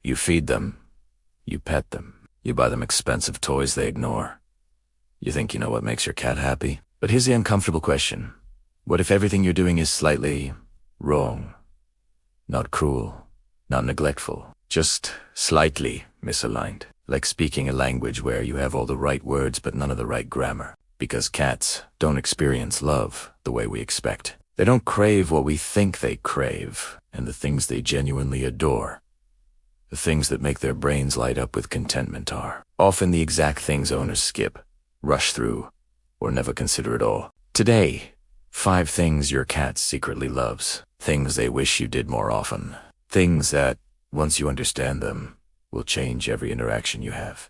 You feed them. You pet them. You buy them expensive toys they ignore. You think you know what makes your cat happy? But here's the uncomfortable question. What if everything you're doing is slightly wrong? Not cruel, not neglectful, just slightly misaligned. Like speaking a language where you have all the right words but none of the right grammar. Because cats don't experience love the way we expect. They don't crave what we think they crave, and the things they genuinely adore. The things that make their brains light up with contentment are often the exact things owners skip, rush through, or never consider at all. Today, 5 things your cat secretly loves. Things they wish you did more often. Things that, once you understand them, will change every interaction you have.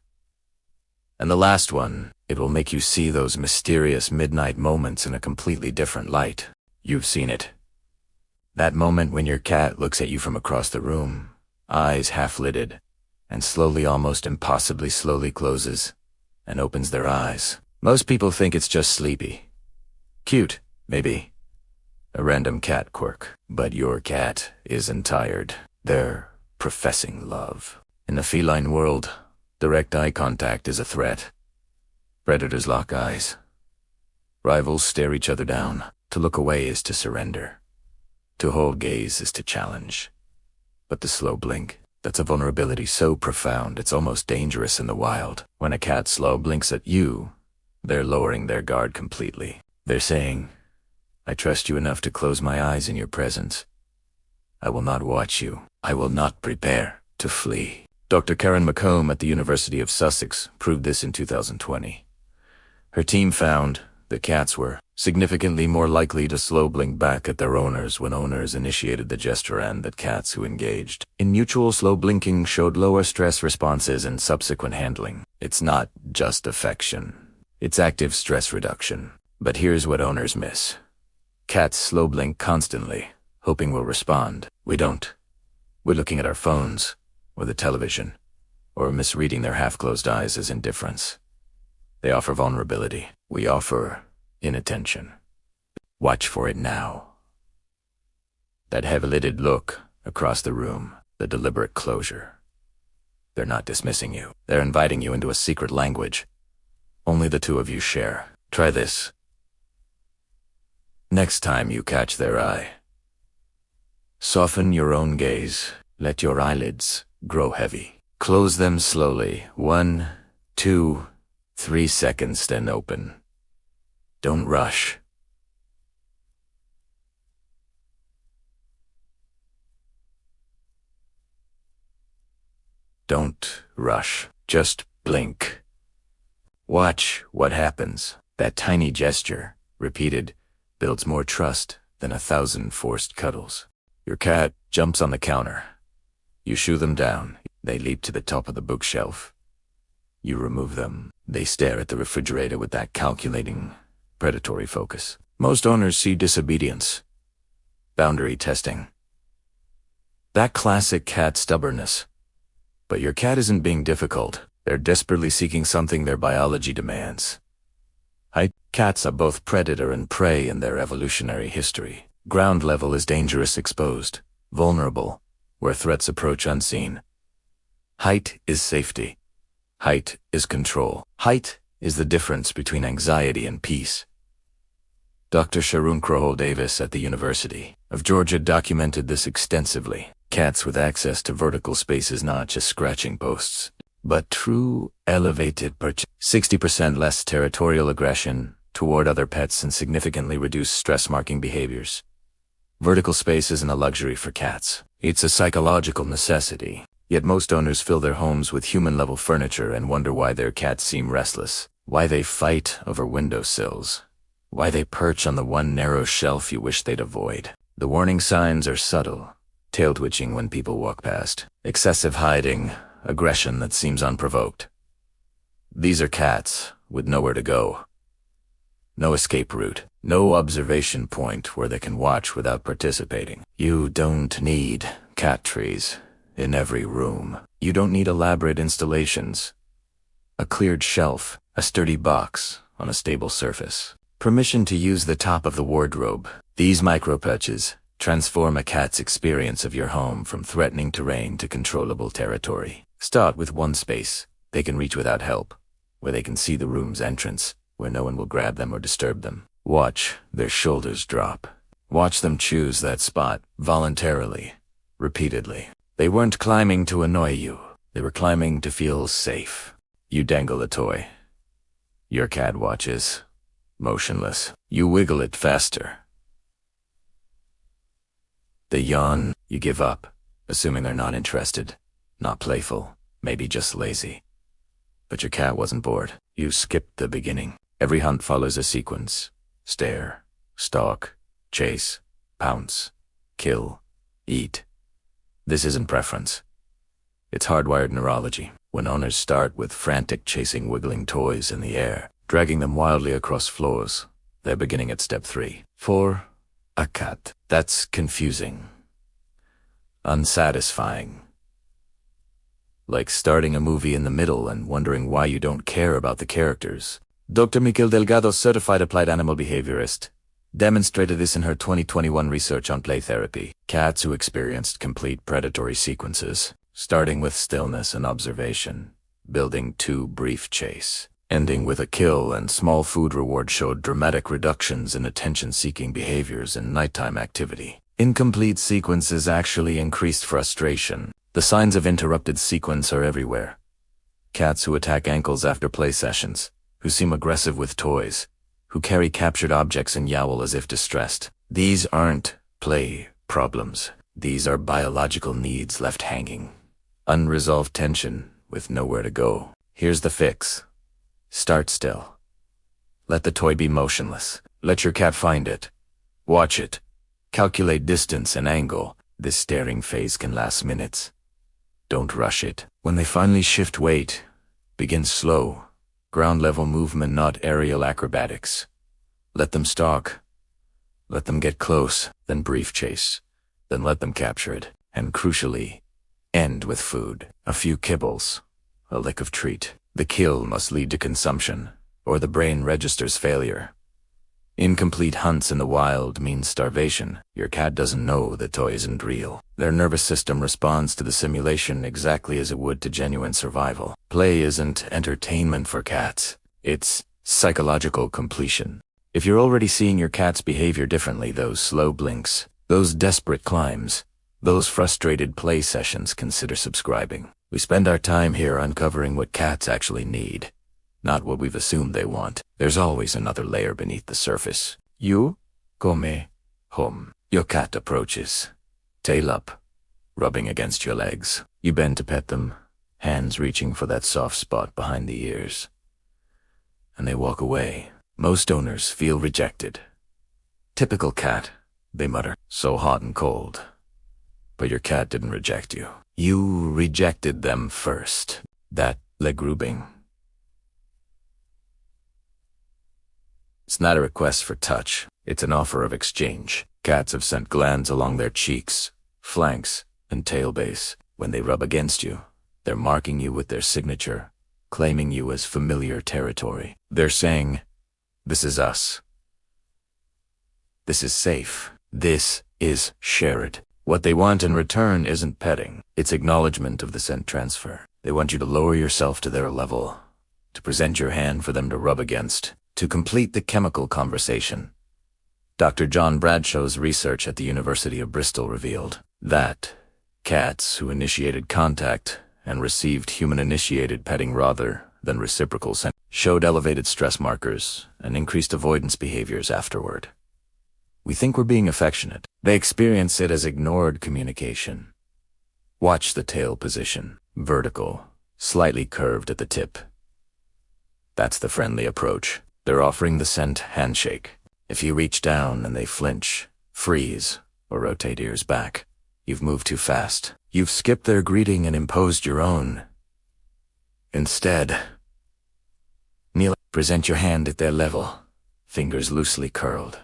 And the last one, it will make you see those mysterious midnight moments in a completely different light. You've seen it. That moment when your cat looks at you from across the room, eyes half-lidded, and slowly, almost impossibly slowly closes and opens their eyes. Most people think it's just sleepy. Cute, maybe. A random cat quirk. But your cat isn't tired. They're professing love. In the feline world, direct eye contact is a threat. Predators lock eyes. Rivals stare each other down. To look away is to surrender. To hold gaze is to challenge. But the slow blink, that's a vulnerability so profound it's almost dangerous in the wild. When a cat slow blinks at you, they're lowering their guard completely. They're saying, I trust you enough to close my eyes in your presence. I will not watch you. I will not prepare to flee. Dr. Karen McComb at the University of Sussex proved this in 2020. Her team found that cats were significantly more likely to slow blink back at their owners when owners initiated the gesture, and that cats who engaged in mutual slow blinking showed lower stress responses in subsequent handling. It's not just affection. It's active stress reduction. But here's what owners miss. Cats slow blink constantly, hoping we'll respond. We don't. We're looking at our phones, or the television, or misreading their half-closed eyes as indifference. They offer vulnerability. We offer inattention. Watch for it now. That heavy-lidded look across the room, the deliberate closure. They're not dismissing you. They're inviting you into a secret language. Only the two of you share. Try this. Next time you catch their eye, soften your own gaze. Let your eyelids grow heavy. Close them slowly. 1, 2, 3 seconds, then open. Don't rush. Don't rush. Just blink. Watch what happens. That tiny gesture, repeated, builds more trust than 1,000 forced cuddles. Your cat jumps on the counter. You shoo them down. They leap to the top of the bookshelf. You remove them. They stare at the refrigerator with that calculating, predatory focus. Most owners see disobedience, boundary testing, that classic cat stubbornness. But your cat isn't being difficult. They're desperately seeking something their biology demands. Cats are both predator and prey in their evolutionary history. Ground level is dangerous, exposed, vulnerable, where threats approach unseen. Height is safety. Height is control. Height is the difference between anxiety and peace. Dr. Sharon Crowell Davis at the University of Georgia documented this extensively. Cats with access to vertical spaces, not just scratching posts, but true elevated perch. 60% less territorial aggression toward other pets and significantly reduced stress-marking behaviors. Vertical space isn't a luxury for cats. It's a psychological necessity. Yet most owners fill their homes with human-level furniture and wonder why their cats seem restless, why they fight over windowsills, why they perch on the one narrow shelf you wish they'd avoid. The warning signs are subtle. Tail twitching when people walk past. Excessive hiding. Aggression that seems unprovoked. These are cats with nowhere to go. No escape route. No observation point where they can watch without participating. You don't need cat trees in every room. You don't need elaborate installations. A cleared shelf, a sturdy box on a stable surface. Permission to use the top of the wardrobe. These micro-patches Transform a cat's experience of your home from threatening terrain to controllable territory. Start with one space they can reach without help, where they can see the room's entrance, where no one will grab them or disturb them. Watch their shoulders drop. Watch them choose that spot voluntarily, repeatedly. They weren't climbing to annoy you. They were climbing to feel safe. You dangle a toy. Your cat watches, motionless. You wiggle it faster. They yawn. You give up, assuming they're not interested, not playful, maybe just lazy. But your cat wasn't bored. You skipped the beginning. Every hunt follows a sequence. Stare, stalk, chase, pounce, kill, eat. This isn't preference. It's hardwired neurology. When owners start with frantic chasing wiggling toys in the air, dragging them wildly across floors, they're beginning at step 3. For a cat, that's confusing, unsatisfying. Like starting a movie in the middle and wondering why you don't care about the characters. Dr. Miquel Delgado, certified applied animal behaviorist, demonstrated this in her 2021 research on play therapy. Cats who experienced complete predatory sequences, starting with stillness and observation, building to brief chase, ending with a kill and small food reward, showed dramatic reductions in attention-seeking behaviors and nighttime activity. Incomplete sequences actually increased frustration. The signs of interrupted sequence are everywhere. Cats who attack ankles after play sessions, who seem aggressive with toys, who carry captured objects and yowl as if distressed. These aren't play problems. These are biological needs left hanging. Unresolved tension with nowhere to go. Here's the fix. Start still. Let the toy be motionless. Let your cat find it. Watch it. Calculate distance and angle. This staring phase can last minutes. Don't rush it. When they finally shift weight, begin slow. Ground-level movement, not aerial acrobatics. Let them stalk. Let them get close, then brief chase. Then let them capture it. And crucially, end with food. A few kibbles. A lick of treat. The kill must lead to consumption, or the brain registers failure. Incomplete hunts in the wild mean starvation. Your cat doesn't know the toy isn't real. Their nervous system responds to the simulation exactly as it would to genuine survival. Play isn't entertainment for cats. It's psychological completion. If you're already seeing your cat's behavior differently, those slow blinks, those desperate climbs, those frustrated play sessions, consider subscribing. We spend our time here uncovering what cats actually need, not what we've assumed they want. There's always another layer beneath the surface. You come home. Your cat approaches, tail up, rubbing against your legs. You bend to pet them, hands reaching for that soft spot behind the ears. And they walk away. Most owners feel rejected. Typical cat, they mutter, so hot and cold. But your cat didn't reject you. You rejected them first. That leg rubbing. It's not a request for touch. It's an offer of exchange. Cats have sent glands along their cheeks, flanks, and tail base. When they rub against you, they're marking you with their signature, claiming you as familiar territory. They're saying, "This is us. This is safe. This is shared." What they want in return isn't petting. It's acknowledgement of the scent transfer. They want you to lower yourself to their level, to present your hand for them to rub against, to complete the chemical conversation. Dr. John Bradshaw's research at the University of Bristol revealed that cats who initiated contact and received human-initiated petting rather than reciprocal scent showed elevated stress markers and increased avoidance behaviors afterward. We think we're being affectionate. They experience it as ignored communication. Watch the tail position, vertical, slightly curved at the tip. That's the friendly approach. They're offering the scent handshake. If you reach down and they flinch, freeze, or rotate ears back, you've moved too fast. You've skipped their greeting and imposed your own. Instead, kneel, present your hand at their level, fingers loosely curled.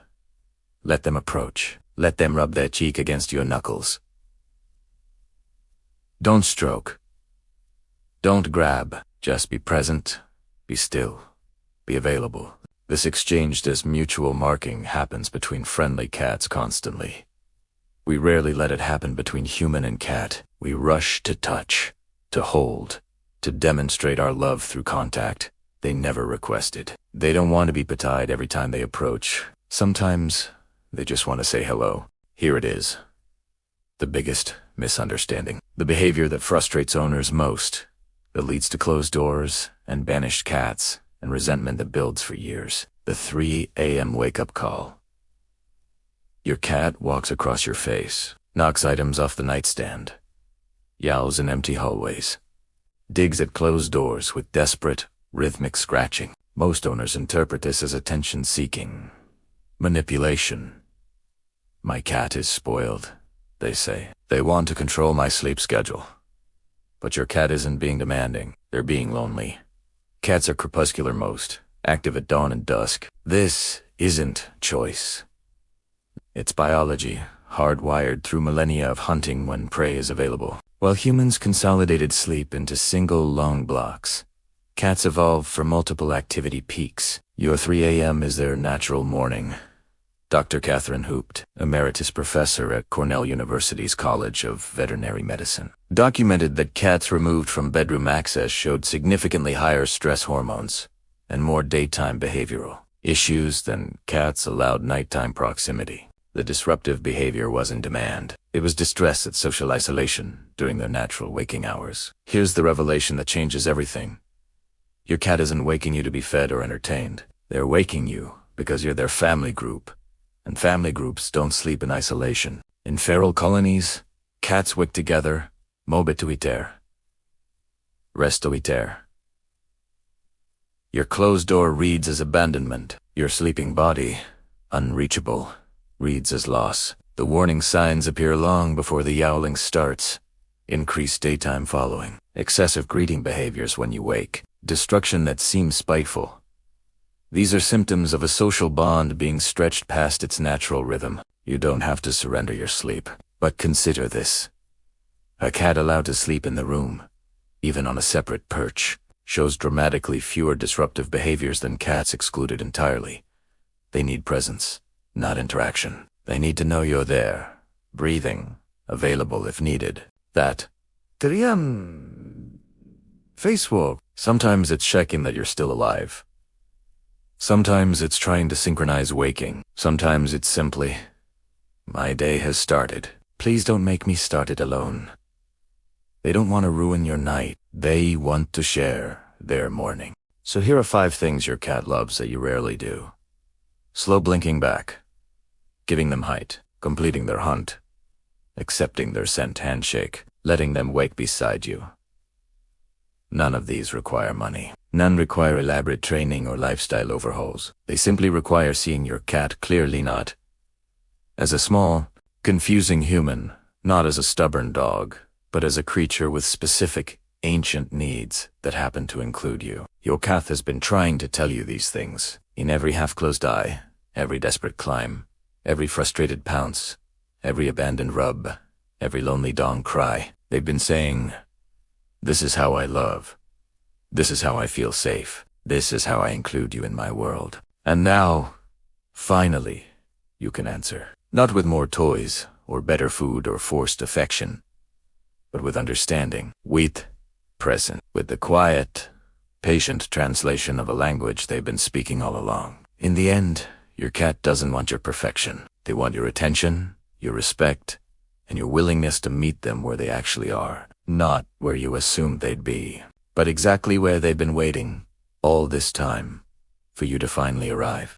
Let them approach. Let them rub their cheek against your knuckles. Don't stroke. Don't grab. Just be present, be still, be available. This exchange, this mutual marking happens between friendly cats constantly. We rarely let it happen between human and cat. We rush to touch, to hold, to demonstrate our love through contact. They never requested. They don't want to be patted every time they approach. Sometimes they just want to say hello. Here it is. The biggest misunderstanding. The behavior that frustrates owners most, that leads to closed doors and banished cats and resentment that builds for years. The 3 a.m. wake-up call. Your cat walks across your face, knocks items off the nightstand, yowls in empty hallways, digs at closed doors with desperate, rhythmic scratching. Most owners interpret this as attention-seeking, manipulation. My cat is spoiled, they say. They want to control my sleep schedule. But your cat isn't being demanding, they're being lonely. Cats are crepuscular most, active at dawn and dusk. This isn't choice. It's biology, hardwired through millennia of hunting when prey is available. While humans consolidated sleep into single long blocks, cats evolved for multiple activity peaks. Your 3 a.m. is their natural morning. Dr. Catherine Hoopt, emeritus professor at Cornell University's College of Veterinary Medicine, documented that cats removed from bedroom access showed significantly higher stress hormones and more daytime behavioral issues than cats allowed nighttime proximity. The disruptive behavior was in demand. It was distress at social isolation during their natural waking hours. Here's the revelation that changes everything. Your cat isn't waking you to be fed or entertained. They're waking you because you're their family group. And family groups don't sleep in isolation. In feral colonies, cats wick together, mobituiter, restoiter. Your closed door reads as abandonment. Your sleeping body, unreachable, reads as loss. The warning signs appear long before the yowling starts. Increased daytime following, excessive greeting behaviors when you wake, destruction that seems spiteful. These are symptoms of a social bond being stretched past its natural rhythm. You don't have to surrender your sleep, but consider this. A cat allowed to sleep in the room, even on a separate perch, shows dramatically fewer disruptive behaviors than cats excluded entirely. They need presence, not interaction. They need to know you're there, breathing, available if needed. That 3 a.m. face walk. Sometimes it's checking that you're still alive. Sometimes it's trying to synchronize waking. Sometimes it's simply, my day has started. Please don't make me start it alone. They don't want to ruin your night. They want to share their morning. So here are 5 things your cat loves that you rarely do. Slow blinking back, giving them height, completing their hunt, accepting their scent handshake, letting them wake beside you. None of these require money. None require elaborate training or lifestyle overhauls. They simply require seeing your cat clearly, not as a small, confusing human, not as a stubborn dog, but as a creature with specific, ancient needs that happen to include you. Your cat has been trying to tell you these things. In every half-closed eye, every desperate climb, every frustrated pounce, every abandoned rub, every lonely dawn cry, they've been saying, this is how I love. This is how I feel safe. This is how I include you in my world. And now, finally, you can answer. Not with more toys, or better food, or forced affection, but with understanding, with present, with the quiet, patient translation of a language they've been speaking all along. In the end, your cat doesn't want your perfection. They want your attention, your respect, and your willingness to meet them where they actually are. Not where you assumed they'd be, but exactly where they've been waiting all this time for you to finally arrive.